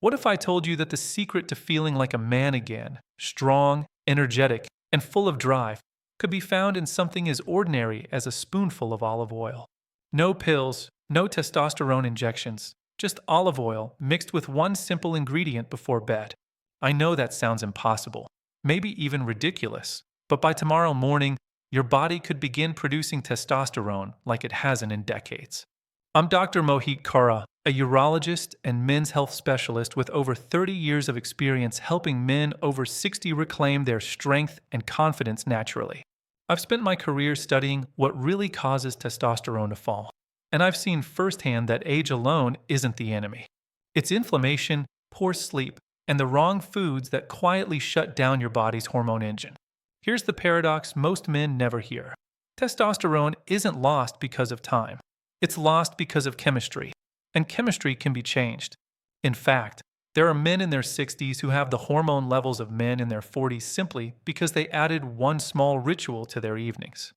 What if I told you that the secret to feeling like a man again, strong, energetic, and full of drive, could be found in something as ordinary as a spoonful of olive oil? No pills, no testosterone injections, just olive oil mixed with one simple ingredient before bed. I know that sounds impossible, maybe even ridiculous, but by tomorrow morning, your body could begin producing testosterone like it hasn't in decades. I'm Dr. Mohit Kara, a urologist and men's health specialist with over 30 years of experience helping men over 60 reclaim their strength and confidence naturally. I've spent my career studying what really causes testosterone to fall, and I've seen firsthand that age alone isn't the enemy. It's inflammation, poor sleep, and the wrong foods that quietly shut down your body's hormone engine. Here's the paradox most men never hear. Testosterone isn't lost because of time. It's lost because of chemistry, and chemistry can be changed. In fact, there are men in their 60s who have the hormone levels of men in their 40s simply because they added one small ritual to their evenings.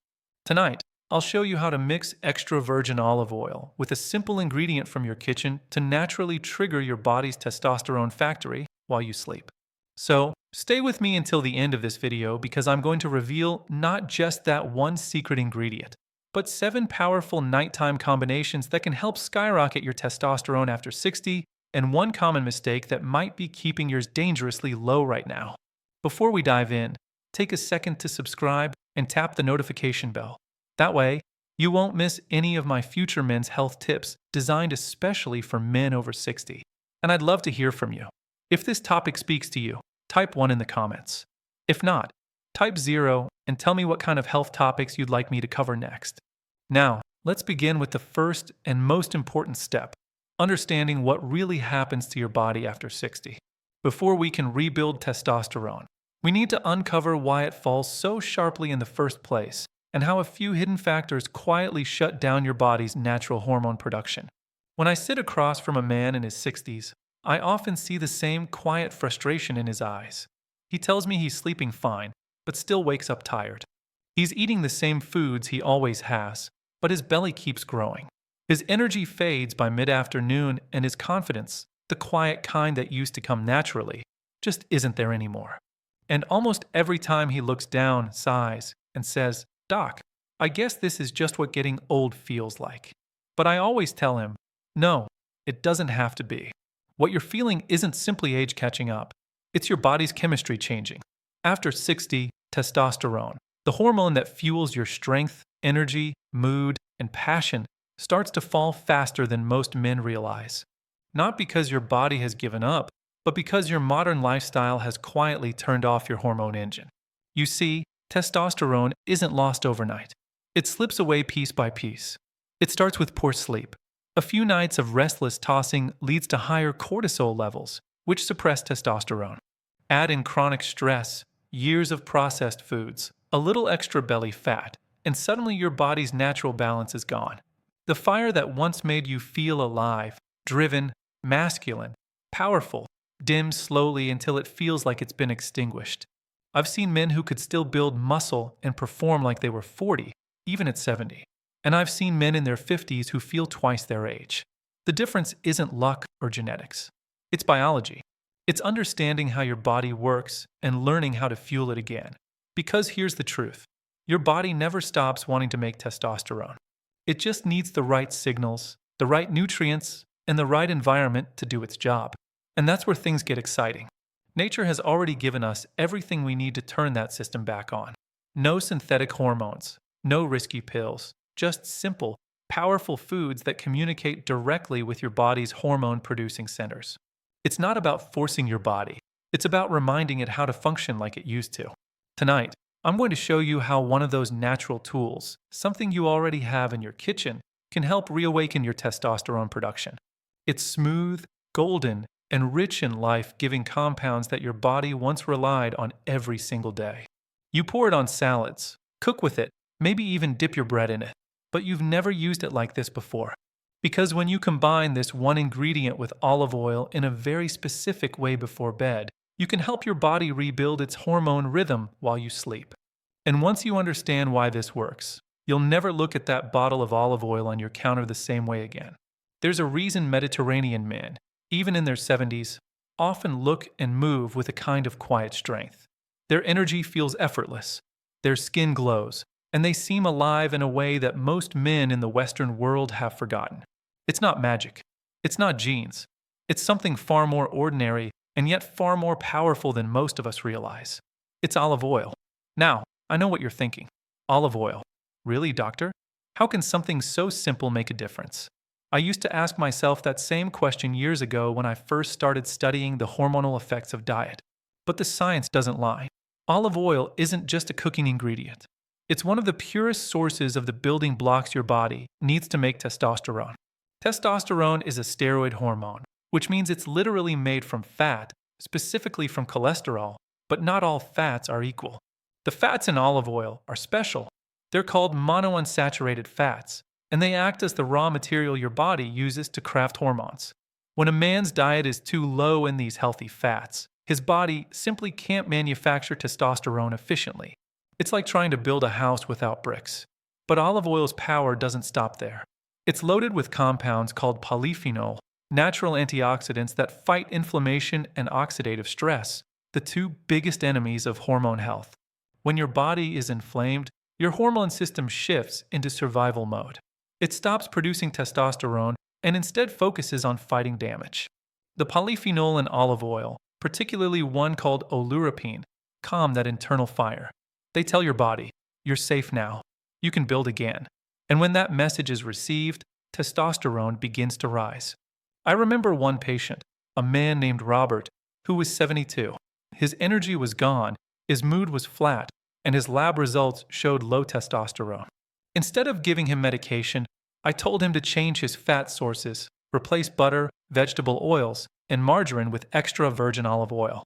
Tonight, I'll show you how to mix extra virgin olive oil with a simple ingredient from your kitchen to naturally trigger your body's testosterone factory while you sleep. So, stay with me until the end of this video because I'm going to reveal not just that one secret ingredient, but 7 powerful nighttime combinations that can help skyrocket your testosterone after 60, and one common mistake that might be keeping yours dangerously low right now. Before we dive in, take a second to subscribe and tap the notification bell. That way, you won't miss any of my future men's health tips designed especially for men over 60. And I'd love to hear from you. If this topic speaks to you, type 1 in the comments. If not, type 0 and tell me what kind of health topics you'd like me to cover next. Now, let's begin with the first and most important step, understanding what really happens to your body after 60. Before we can rebuild testosterone, we need to uncover why it falls so sharply in the first place and how a few hidden factors quietly shut down your body's natural hormone production. When I sit across from a man in his 60s, I often see the same quiet frustration in his eyes. He tells me he's sleeping fine, but still wakes up tired. He's eating the same foods he always has, but his belly keeps growing. His energy fades by mid-afternoon, and his confidence, the quiet kind that used to come naturally, just isn't there anymore. And almost every time he looks down, sighs, and says, "Doc, I guess this is just what getting old feels like." But I always tell him, no, it doesn't have to be. What you're feeling isn't simply age catching up. It's your body's chemistry changing. After 60, testosterone, the hormone that fuels your strength, energy, mood, and passion, starts to fall faster than most men realize. Not because your body has given up, but because your modern lifestyle has quietly turned off your hormone engine. You see, testosterone isn't lost overnight. It slips away piece by piece. It starts with poor sleep. A few nights of restless tossing leads to higher cortisol levels, which suppress testosterone. Add in chronic stress, years of processed foods, a little extra belly fat, and suddenly your body's natural balance is gone. The fire that once made you feel alive, driven, masculine, powerful, dims slowly until it feels like it's been extinguished. I've seen men who could still build muscle and perform like they were 40, even at 70. And I've seen men in their 50s who feel twice their age. The difference isn't luck or genetics. It's biology. It's understanding how your body works and learning how to fuel it again. Because here's the truth. Your body never stops wanting to make testosterone. It just needs the right signals, the right nutrients, and the right environment to do its job. And that's where things get exciting. Nature has already given us everything we need to turn that system back on. No synthetic hormones, no risky pills, just simple, powerful foods that communicate directly with your body's hormone-producing centers. It's not about forcing your body. It's about reminding it how to function like it used to. Tonight, I'm going to show you how one of those natural tools, something you already have in your kitchen, can help reawaken your testosterone production. It's smooth, golden, and rich in life-giving compounds that your body once relied on every single day. You pour it on salads, cook with it, maybe even dip your bread in it. But you've never used it like this before. Because when you combine this one ingredient with olive oil in a very specific way before bed, you can help your body rebuild its hormone rhythm while you sleep. And once you understand why this works, you'll never look at that bottle of olive oil on your counter the same way again. There's a reason Mediterranean men, even in their 70s, often look and move with a kind of quiet strength. Their energy feels effortless, their skin glows, and they seem alive in a way that most men in the Western world have forgotten. It's not magic. It's not genes. It's something far more ordinary and yet far more powerful than most of us realize. It's olive oil. Now, I know what you're thinking. Olive oil. Really, doctor? How can something so simple make a difference? I used to ask myself that same question years ago when I first started studying the hormonal effects of diet. But the science doesn't lie. Olive oil isn't just a cooking ingredient. It's one of the purest sources of the building blocks your body needs to make testosterone. Testosterone is a steroid hormone, which means it's literally made from fat, specifically from cholesterol, but not all fats are equal. The fats in olive oil are special. They're called monounsaturated fats, and they act as the raw material your body uses to craft hormones. When a man's diet is too low in these healthy fats, his body simply can't manufacture testosterone efficiently. It's like trying to build a house without bricks. But olive oil's power doesn't stop there. It's loaded with compounds called polyphenol, natural antioxidants that fight inflammation and oxidative stress, the two biggest enemies of hormone health. When your body is inflamed, your hormone system shifts into survival mode. It stops producing testosterone and instead focuses on fighting damage. The polyphenol in olive oil, particularly one called oleuropein, calm that internal fire. They tell your body, you're safe now. You can build again. And when that message is received, testosterone begins to rise. I remember one patient, a man named Robert, who was 72. His energy was gone, his mood was flat, and his lab results showed low testosterone. Instead of giving him medication, I told him to change his fat sources, replace butter, vegetable oils, and margarine with extra virgin olive oil.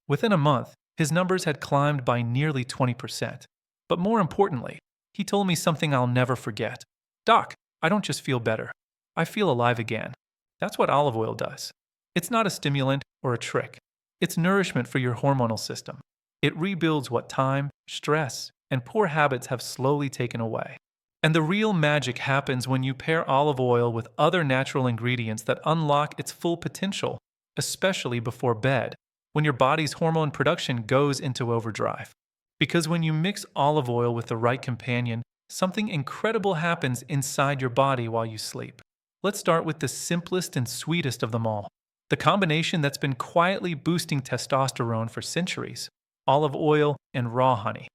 Within a month, his numbers had climbed by nearly 20%. But more importantly, he told me something I'll never forget. Doc, I don't just feel better. I feel alive again. That's what olive oil does. It's not a stimulant or a trick. It's nourishment for your hormonal system. It rebuilds what time, stress, and poor habits have slowly taken away. And the real magic happens when you pair olive oil with other natural ingredients that unlock its full potential, especially before bed, when your body's hormone production goes into overdrive. Because when you mix olive oil with the right companion, something incredible happens inside your body while you sleep. Let's start with the simplest and sweetest of them all. The combination that's been quietly boosting testosterone for centuries: olive oil and raw honey.